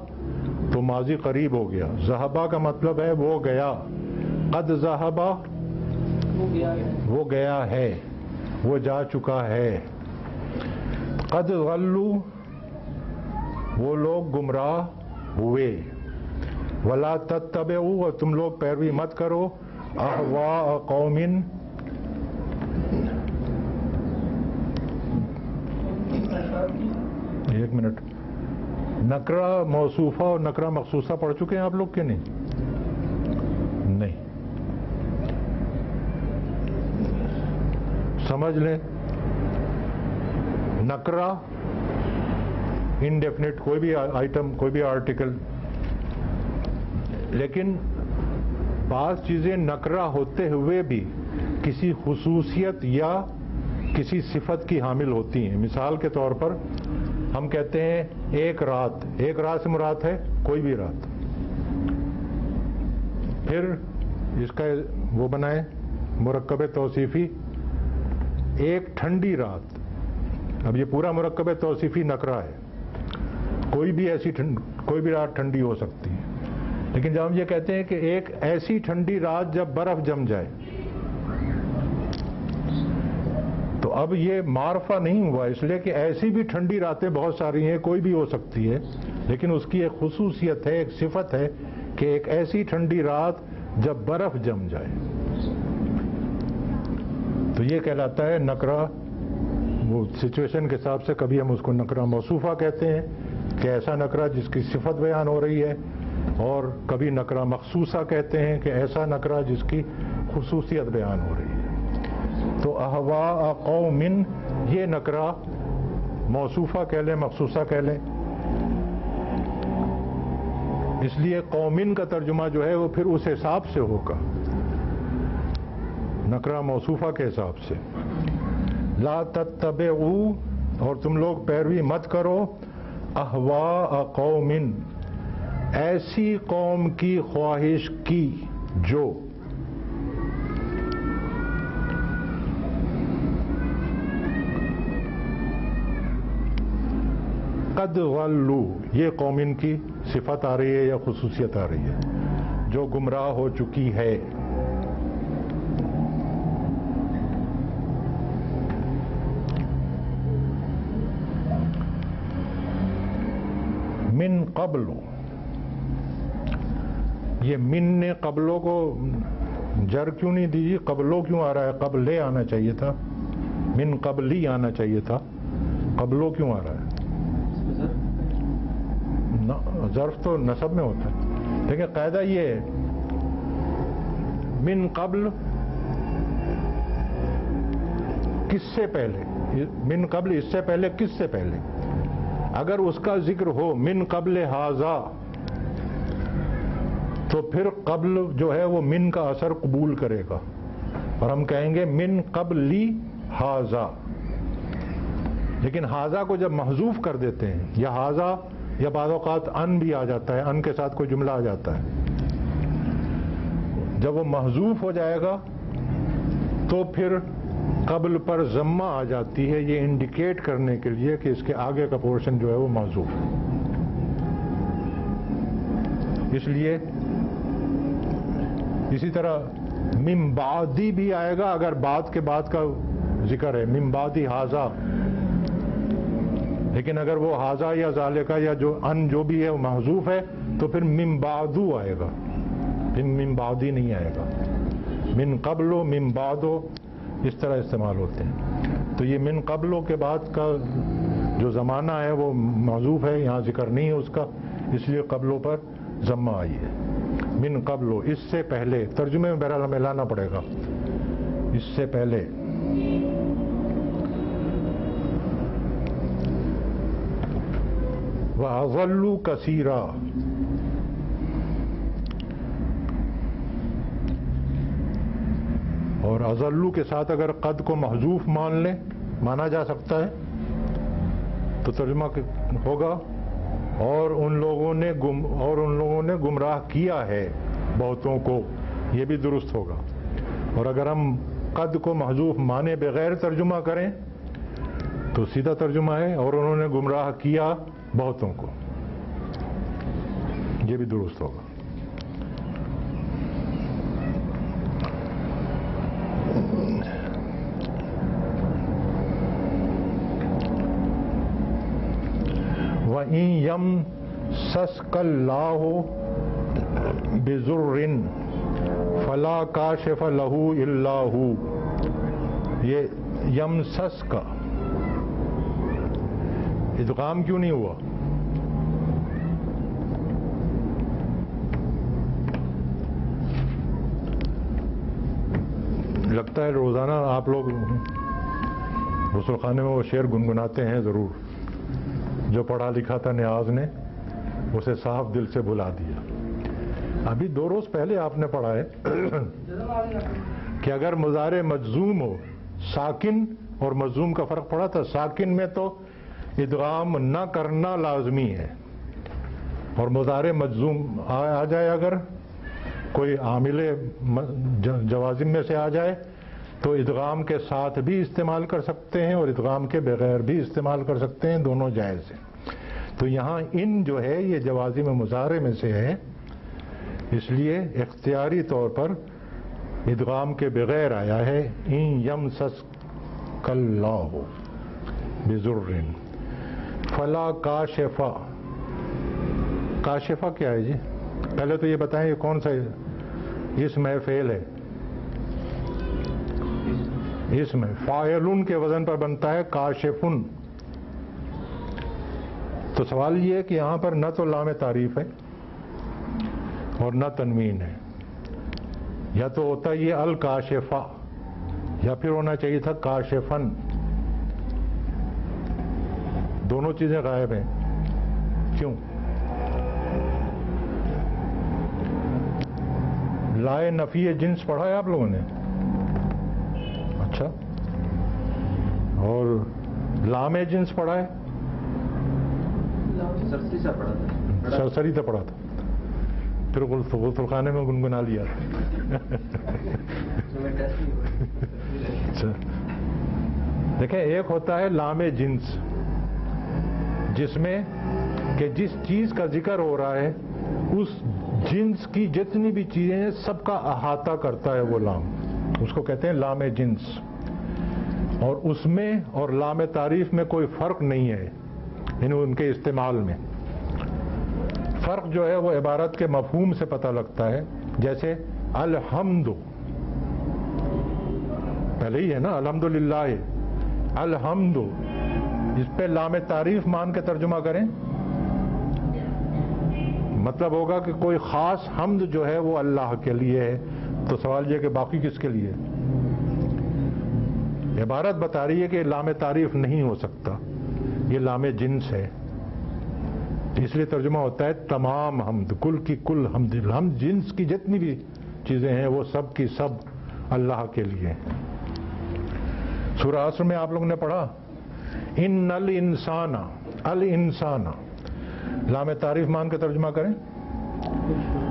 تو ماضی قریب ہو گیا۔ ذہبا کا مطلب ہے وہ گیا، قد ذہبا وہ گیا ہے، وہ جا چکا ہے۔ قد غلوا وہ لوگ گمراہ ہوئے۔ ولا تتبعوا، اور تم لوگ پیروی مت کرو، اہواء قوم، ایک منٹ، نکرہ موصوفہ اور نکرہ مخصوصہ پڑھ چکے ہیں آپ لوگ کہ نہیں؟ نہیں، سمجھ لیں، نکرہ انڈیفینٹ، کوئی بھی آئٹم، کوئی بھی آرٹیکل، لیکن بعض چیزیں نکرہ ہوتے ہوئے بھی کسی خصوصیت یا کسی صفت کی حامل ہوتی ہیں۔ مثال کے طور پر ہم کہتے ہیں ایک رات، ایک رات سے مراد ہے کوئی بھی رات۔ پھر اس کا وہ بنائیں مرکب توصیفی، ایک ٹھنڈی رات۔ اب یہ پورا مرکب توصیفی نکرہ ہے، کوئی بھی کوئی بھی رات ٹھنڈی ہو سکتی ہے، لیکن جب ہم یہ کہتے ہیں کہ ایک ایسی ٹھنڈی رات جب برف جم جائے، تو اب یہ معرفہ نہیں ہوا، اس لیے کہ ایسی بھی ٹھنڈی راتیں بہت ساری ہیں، کوئی بھی ہو سکتی ہے، لیکن اس کی ایک خصوصیت ہے، ایک صفت ہے کہ ایک ایسی ٹھنڈی رات جب برف جم جائے، تو یہ کہلاتا ہے نکرہ۔ وہ سچویشن کے حساب سے کبھی ہم اس کو نکرہ موصوفہ کہتے ہیں کہ ایسا نکرہ جس کی صفت بیان ہو رہی ہے، اور کبھی نکرہ مخصوصہ کہتے ہیں کہ ایسا نکرہ جس کی خصوصیت بیان ہو رہی ہے۔ تو اہواء قوم، یہ نکرہ موصوفہ کہہ لیں، مخصوصہ کہہ لیں، اس لیے قومن کا ترجمہ جو ہے وہ پھر اس حساب سے ہوگا، نکرہ موصوفہ کے حساب سے۔ لا تتبعوا، اور تم لوگ پیروی مت کرو، اہواء قوم، ایسی قوم کی خواہش کی جو قد غلو، یہ قوم ان کی صفت آ رہی ہے یا خصوصیت آ رہی ہے؟ جو گمراہ ہو چکی ہے. من قبل، یہ من نے قبلوں کو جر کیوں نہیں دی؟ قبلوں کیوں آ رہا ہے؟ قبلے آنا چاہیے تھا، من قبلی آنا چاہیے تھا، قبلوں کیوں آ رہا ہے؟ ظرف تو نصب میں ہوتا ہے. دیکھیں قاعدہ یہ ہے، من قبل کس سے پہلے، من قبل اس سے پہلے، کس سے پہلے؟ اگر اس کا ذکر ہو من قبل ھذا تو پھر قبل جو ہے وہ من کا اثر قبول کرے گا اور ہم کہیں گے من قبلی ھذا. لیکن ھذا کو جب محذوف کر دیتے ہیں، یا ھذا یا بعض اوقات ان بھی آ جاتا ہے، ان کے ساتھ کوئی جملہ آ جاتا ہے، جب وہ محذوف ہو جائے گا تو پھر قبل پر ضمہ آ جاتی ہے، یہ انڈیکیٹ کرنے کے لیے کہ اس کے آگے کا پورشن جو ہے وہ محذوف ہے. اس لیے اسی طرح من بعدی بھی آئے گا اگر بعد کے بعد کا ذکر ہے، من بعدی ھذا. لیکن اگر وہ ھذا یا ذالکا یا جو ان جو بھی ہے وہ محذوف ہے تو پھر من بعدو آئے گا، پھر من بعدی نہیں آئے گا. من قبلو، من بعدو اس طرح استعمال ہوتے ہیں. تو یہ من قبلو کے بعد کا جو زمانہ ہے وہ محذوف ہے، یہاں ذکر نہیں ہے اس کا، اس لیے قبلوں پر ضمہ آئی ہے. من قبلو اس سے پہلے، ترجمے میں بہرحال ہمیں لانا پڑے گا اس سے پہلے. وَأَضَلُّوا كَثِيرًا، اور اضلو کے ساتھ اگر قد کو محذوف مان لیں، مانا جا سکتا ہے تو ترجمہ ہوگا اور ان لوگوں نے گمراہ کیا ہے بہتوں کو، یہ بھی درست ہوگا. اور اگر ہم قد کو محذوف مانے بغیر ترجمہ کریں تو سیدھا ترجمہ ہے اور انہوں نے گمراہ کیا بہتوں کو، یہ بھی درست ہوگا. وَإِن يَمْسَسْكَ اللَّهُ بِضُرٍّ فَلَا كَاشِفَ لَهُ إِلَّا هُوَ. یہ یمسس کا ادغام کیوں نہیں ہوا؟ لگتا ہے روزانہ آپ لوگ غسل خانے میں وہ شعر گنگناتے ہیں ضرور، جو پڑھا لکھا تھا نیاز نے اسے صاف دل سے بھلا دیا. ابھی 2 روز پہلے آپ نے پڑھا ہے کہ اگر مضارع مجزوم ہو، ساکن اور مجزوم کا فرق پڑا تھا. ساکن میں تو ادغام نہ کرنا لازمی ہے، اور مضارع مجزوم آ جائے، اگر کوئی عامل جوازم میں سے آ جائے تو ادغام کے ساتھ بھی استعمال کر سکتے ہیں اور ادغام کے بغیر بھی استعمال کر سکتے ہیں، دونوں جائز ہیں. تو یہاں ان جو ہے یہ جوازم مضارع میں سے ہے، اس لیے اختیاری طور پر ادغام کے بغیر آیا ہے. ان یمسسک اللہ بضر فلا کاشفا. کاشفا کیا ہے جی؟ پہلے تو یہ بتائیں یہ کون سا اسم ہے، فعل ہے؟ اسم ہے، فاعلن کے وزن پر بنتا ہے کاشفن. تو سوال یہ ہے کہ یہاں پر نہ تو لام تعریف ہے اور نہ تنوین ہے، یا تو ہوتا یہ الکاشفہ یا پھر ہونا چاہیے تھا کاشفن. دونوں چیزیں غائب ہیں، کیوں؟ لائے نفی جنس پڑھا ہے آپ لوگوں نے؟ اچھا. اور لام جنس پڑھا ہے؟ سرسری سے پڑھا تھا، پھر غسل خانے میں گنگنا لیا. اچھا دیکھیں، ایک ہوتا ہے لام جنس جس میں کہ جس چیز کا ذکر ہو رہا ہے اس جنس کی جتنی بھی چیزیں ہیں سب کا احاطہ کرتا ہے وہ لام، اس کو کہتے ہیں لام جنس، اور اس میں اور لام تعریف میں کوئی فرق نہیں ہے، یعنی ان کے استعمال میں فرق جو ہے وہ عبارت کے مفہوم سے پتہ لگتا ہے. جیسے الحمد پہلے ہی ہے نا، الحمدللہ، الحمد، اس پہ لام تعریف مان کے ترجمہ کریں مطلب ہوگا کہ کوئی خاص حمد جو ہے وہ اللہ کے لیے ہے. تو سوال یہ کہ باقی کس کے لیے؟ عبارت بتا رہی ہے کہ لام تعریف نہیں ہو سکتا، یہ لام جنس ہے، اس لیے ترجمہ ہوتا ہے تمام حمد، کل کی کل حمد، ہم جنس کی جتنی بھی چیزیں ہیں وہ سب کی سب اللہ کے لیے. سورہ عصر میں آپ لوگوں نے پڑھا ان الانسان، الانسان لام تعریف مان کے ترجمہ کریں،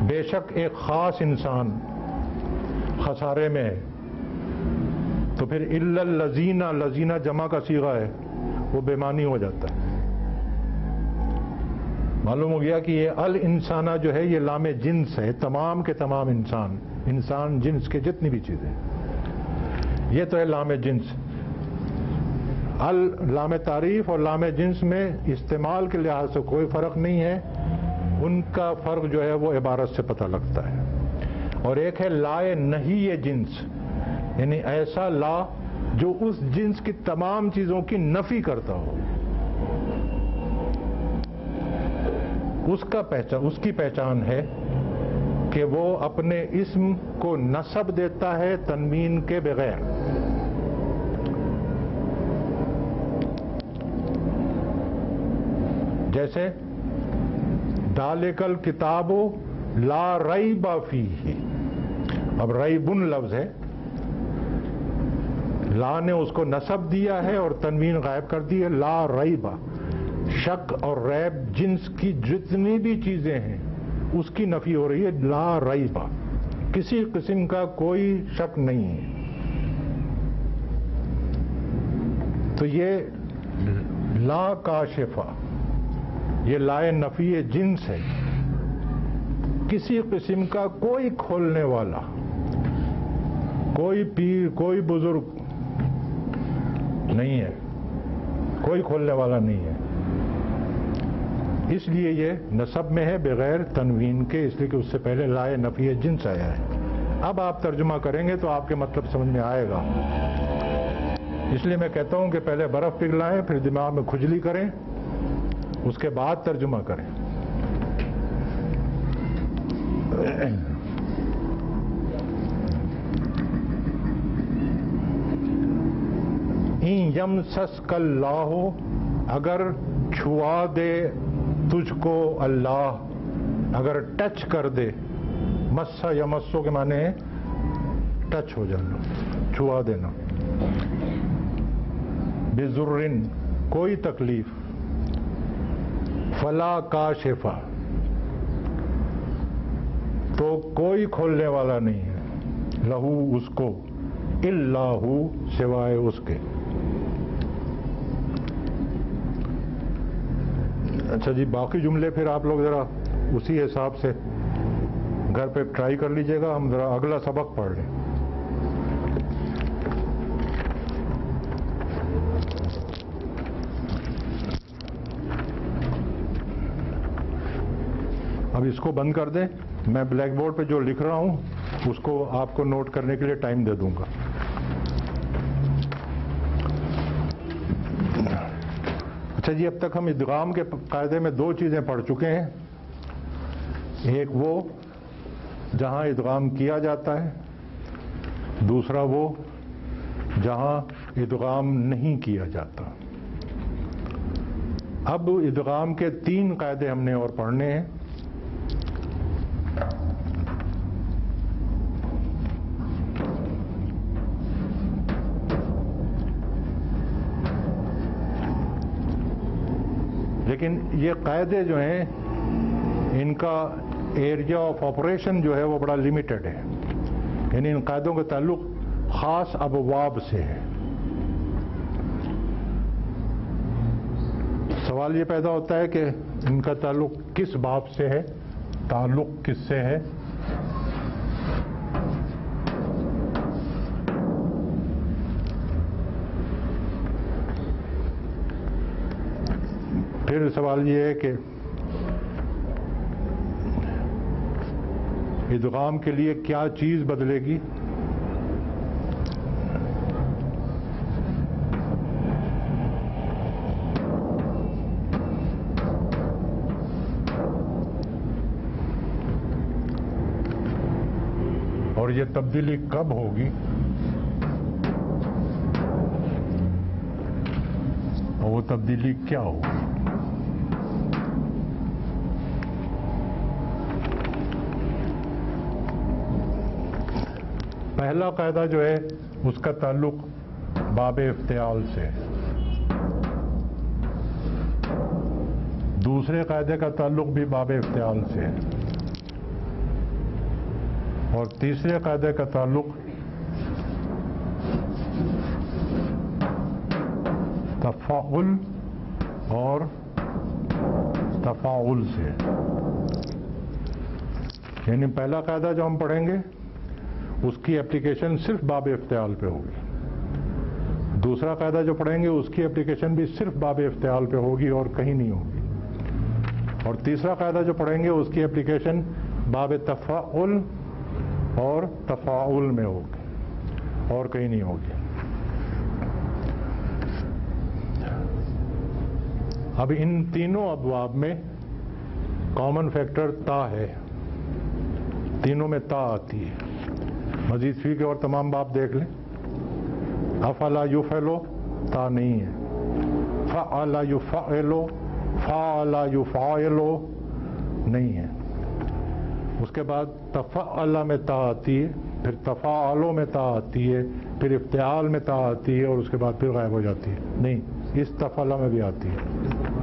بے شک ایک خاص انسان خسارے میں ہے. تو پھر الا الذین، لذین جمع کا صیغہ ہے، وہ بے معنی ہو جاتا ہے. معلوم ہو گیا کہ یہ الانسانہ جو ہے یہ لام جنس ہے، تمام کے تمام انسان، انسان جنس کے جتنی بھی چیزیں، یہ تو ہے لام جنس. لام تعریف اور لام جنس میں استعمال کے لحاظ سے کوئی فرق نہیں ہے، ان کا فرق جو ہے وہ عبارت سے پتہ لگتا ہے. اور ایک ہے لا نہیں جنس، یعنی ایسا لا جو اس جنس کی تمام چیزوں کی نفی کرتا ہو، اس کی پہچان ہے کہ وہ اپنے اسم کو نسب دیتا ہے تنوین کے بغیر. جیسے ذالک الکتاب لا ریب فیہ، اب ریبن لفظ ہے، لا نے اس کو نسب دیا ہے اور تنوین غائب کر دی ہے. لا ریب، شک اور ریب جنس کی جتنی بھی چیزیں ہیں اس کی نفی ہو رہی ہے. لا ریب، کسی قسم کا کوئی شک نہیں ہے. تو یہ لا کاشفہ، یہ لا نفی جنس ہے، کسی قسم کا کوئی کھولنے والا، کوئی پیر، کوئی بزرگ نہیں ہے، کوئی کھولنے والا نہیں ہے. اس لیے یہ نسب میں ہے بغیر تنوین کے، اس لیے کہ اس سے پہلے لا نفی جنس آیا ہے. اب آپ ترجمہ کریں گے تو آپ کے مطلب سمجھ میں آئے گا. اس لیے میں کہتا ہوں کہ پہلے برف پگھلائیں، پھر دماغ میں کھجلی کریں، اس کے بعد ترجمہ کریں. این یمسسک اللہ، اگر چھوا دے تجھ کو اللہ، اگر ٹچ کر دے، مسا یا مسو کے معنی ہے ٹچ ہو جانا، چھوا دینا. بذرن، کوئی تکلیف، فلا کاشفہ، تو کوئی کھولنے والا نہیں ہے، لہو اس کو، الا ہو سوائے اس کے. اچھا جی، باقی جملے پھر آپ لوگ ذرا اسی حساب سے گھر پہ ٹرائی کر لیجئے گا. ہم ذرا اگلا سبق پڑھ لیں. اب اس کو بند کر دیں، میں بلیک بورڈ پہ جو لکھ رہا ہوں اس کو آپ کو نوٹ کرنے کے لیے ٹائم دے دوں گا. اچھا جی، اب تک ہم ادغام کے قاعدے میں دو چیزیں پڑھ چکے ہیں. ایک وہ جہاں ادغام کیا جاتا ہے، دوسرا وہ جہاں ادغام نہیں کیا جاتا. اب ادغام کے تین قاعدے ہم نے اور پڑھنے ہیں. لیکن یہ قاعدے جو ہیں ان کا ایریا آف آپریشن جو ہے وہ بڑا لمیٹڈ ہے، یعنی ان قاعدوں کا تعلق خاص ابواب سے ہے. سوال سوال یہ پیدا ہوتا ہے کہ ان کا تعلق کس باب سے ہے، تعلق کس سے ہے؟ پھر سوال یہ ہے کہ ادغام کے لیے کیا چیز بدلے گی؟ اور یہ تبدیلی کب ہوگی؟ اور وہ تبدیلی کیا ہوگی؟ پہلا قاعدہ جو ہے اس کا تعلق باب افتعال سے ہے، دوسرے قاعدے کا تعلق بھی باب افتعال سے ہے، اور تیسرے قاعدے کا تعلق تفاعل اور تفاعل سے، یعنی پہلا قاعدہ جو ہم پڑھیں گے اس کی اپلیکیشن صرف باب افتعال پہ ہوگی، دوسرا قاعدہ جو پڑھیں گے اس کی اپلیکیشن بھی صرف باب افتعال پہ ہوگی اور کہیں نہیں ہوگی، اور تیسرا قاعدہ جو پڑھیں گے اس کی اپلیکیشن باب تفاعل اور تفاعل میں ہوگی اور کہیں نہیں ہوگی۔ اب ان تینوں ابواب میں کامن فیکٹر تا ہے، تینوں میں تا آتی ہے۔ مزید فی کے اور تمام باب دیکھ لیں، افعل یفعلو تا نہیں ہے، فعل یفعلو فعل یفعلو نہیں ہے، اس کے بعد تفعل میں تا آتی ہے، پھر تفاعلوں میں تا آتی ہے، پھر افتعال میں تا آتی ہے، اور اس کے بعد پھر غائب ہو جاتی ہے۔ نہیں، اس تفعل میں بھی آتی ہے،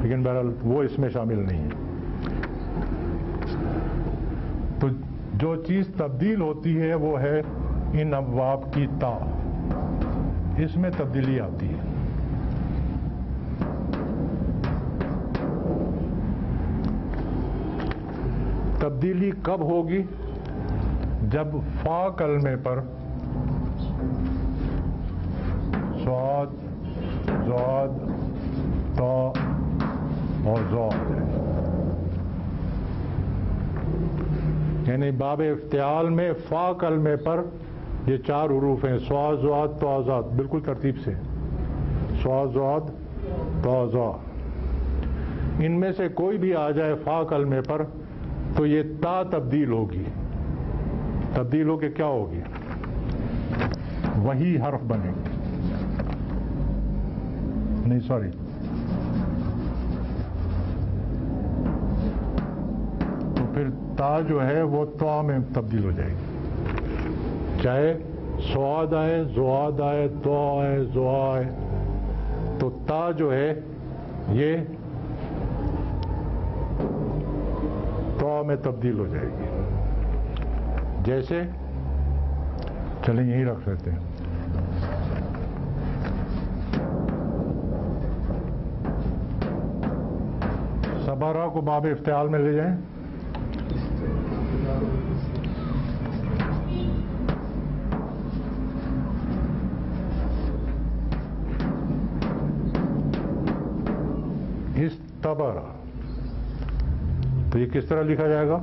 لیکن بہرحال وہ اس میں شامل نہیں ہے۔ تو جو چیز تبدیل ہوتی ہے وہ ہے ان ابواب کی تا، اس میں تبدیلی آتی ہے۔ تبدیلی کب ہوگی؟ جب فا کلمے پر صاد، ضاد، تا اور ظا ہے، یعنی باب افتعال میں فا کلمے پر یہ چار حروف ہیں، صا، ضاد، تا، ظا، بالکل ترتیب سے، صا، ضاد، تا، ظا، ان میں سے کوئی بھی آ جائے فا کلمے پر تو یہ تا تبدیل ہوگی، تبدیل ہو کے کیا ہوگی؟ وہی حرف بنے گی، نہیں سوری، تو پھر تا جو ہے وہ تا میں تبدیل ہو جائے گی، چاہے سواد آئے، زواد آئے، تو آئے، زوا آئے، تو تا جو ہے یہ تو میں تبدیل ہو جائے گی۔ جیسے چلیں یہیں رکھ لیتے ہیں، صبرہ کو باب افتعال میں لے جائیں، استبرہ، تو یہ کس طرح لکھا جائے گا؟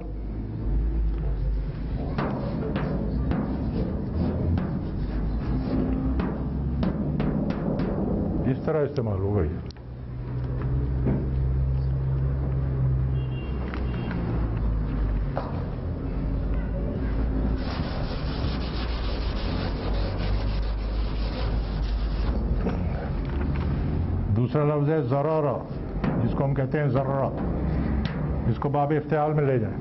اس طرح استعمال ہوگا یہ۔ دوسرا لفظ ہے ضرارہ، جس کو ہم کہتے ہیں ذرہ، اس کو باب افتعال میں لے جائیں،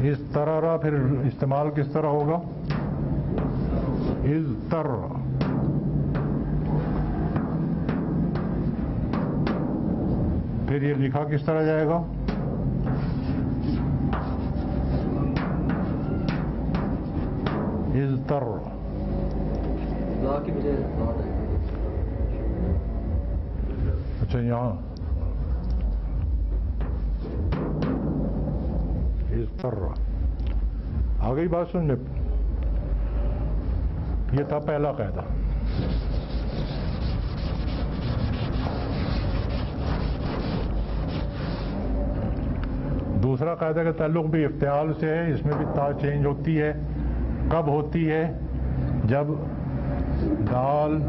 اس طرح پھر استعمال کس طرح ہوگا؟ اضطر، پھر یہ لکھا کس طرح جائے گا؟ اضطر، لا کی بجائے اچھا یہاں اس طرح آ گئی بات سمجھ میں؟ یہ تھا پہلا قاعدہ. دوسرا قاعدہ کا تعلق بھی افتعال سے ہے. اس میں بھی تا چینج ہوتی ہے. کب ہوتی ہے؟ جب دال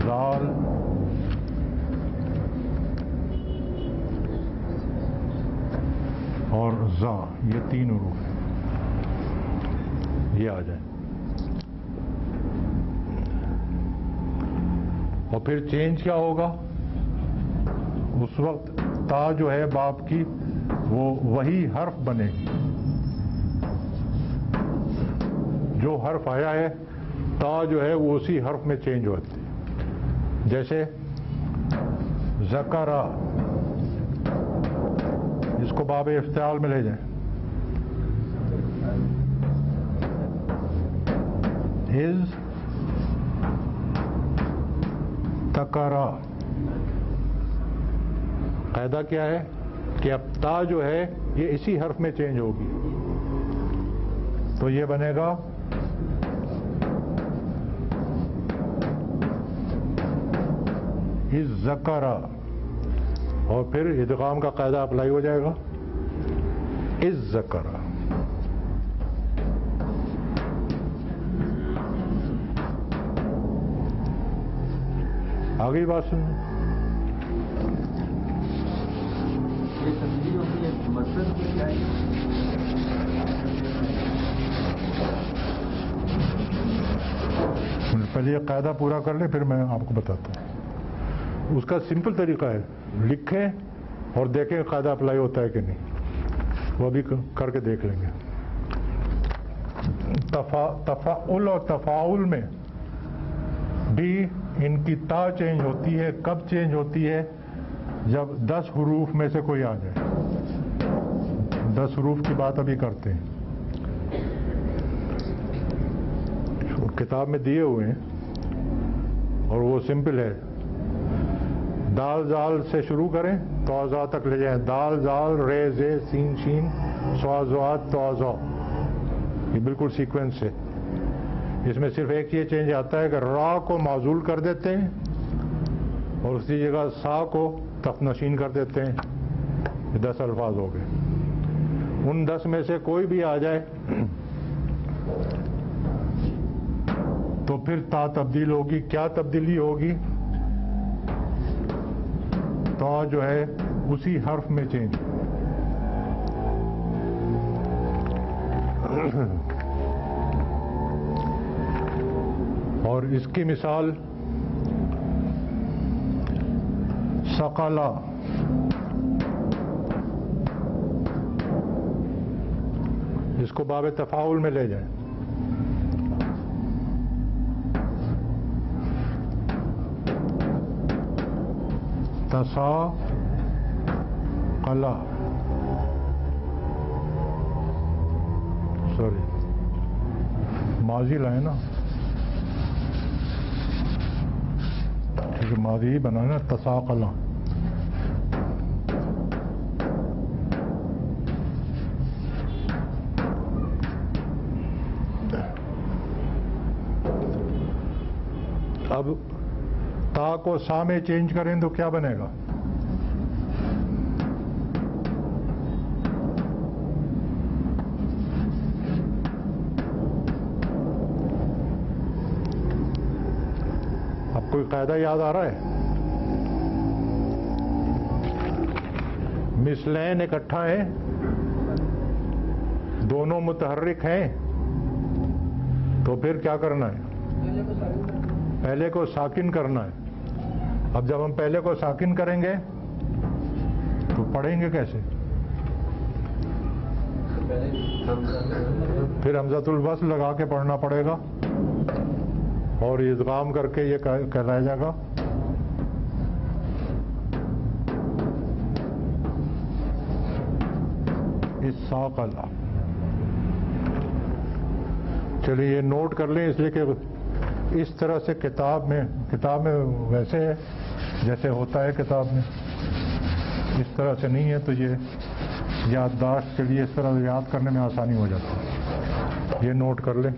زال اور زا یہ تین حروف ہیں یہ آ جائیں. اور پھر چینج کیا ہوگا؟ اس وقت تا جو ہے باپ کی وہ وہی حرف بنے گی. جو حرف آیا ہے تا جو ہے وہ اسی حرف میں چینج ہوتی ہے. جیسے ذکرہ اس کو باب افتعال میں لے جائیں. از تکرا. قاعدہ کیا ہے کہ اب تا جو ہے یہ اسی حرف میں چینج ہوگی تو یہ بنے گا از ذکرہ. اور پھر ادغام کا قاعدہ اپلائی ہو جائے گا از ذکرہ. آگئی بات سن. یہ تبدیلی ہوتی ہے مقصد کیا ہے؟ پہلے یہ قاعدہ پورا کر لیں پھر میں آپ کو بتاتا ہوں. اس کا سمپل طریقہ ہے لکھیں اور دیکھیں قاعدہ اپلائی ہوتا ہے کہ نہیں. وہ بھی کر کے دیکھ لیں گے. تفاعل اور تفاعل میں بھی ان کی تا چینج ہوتی ہے. کب چینج ہوتی ہے؟ جب 10 حروف میں سے کوئی آ جائے. 10 حروف کی بات ابھی کرتے ہیں. کتاب میں دیے ہوئے ہیں اور وہ سمپل ہے. دال زال سے شروع کریں تو زا تک لے جائیں. دال زال رے زے سین شین سوا زوات تو زا. یہ بالکل سیکوینس ہے. اس میں صرف ایک یہ چینج آتا ہے کہ را کو معزول کر دیتے ہیں اور اسی جگہ سا کو تفنشین کر دیتے ہیں. یہ 10 الفاظ ہو گئے. ان 10 میں سے کوئی بھی آ جائے تو پھر تا تبدیل ہوگی. کیا تبدیلی ہوگی؟ تا جو ہے اسی حرف میں چینج. اور اس کی مثال ثقلا. اس کو باب تفاعل میں لے جائیں. تسا قلا سوری ماضی لائے نا کیونکہ ماضی ہی بنا نا. تسا قلا اب تا کو سا میں چینج کریں تو کیا بنے گا؟ اب کوئی قاعدہ یاد آ رہا ہے؟ مثلین اکٹھا ہیں دونوں متحرک ہیں تو پھر کیا کرنا ہے؟ پہلے کو ساکن کرنا ہے. اب جب ہم پہلے کو ساکن کریں گے تو پڑھیں گے کیسے؟ پھر حمزۃ الوصل لگا کے پڑھنا پڑے گا اور ادغام کر کے یہ کہلایا جائے گا اساقلا. چلیے یہ نوٹ کر لیں اس لیے کہ اس طرح سے کتاب میں ویسے ہے جیسے ہوتا ہے کتاب میں، اس طرح سے نہیں ہے، تو یہ یادداشت کے لیے اس طرح یاد کرنے میں آسانی ہو جاتی ہے. یہ نوٹ کر لیں.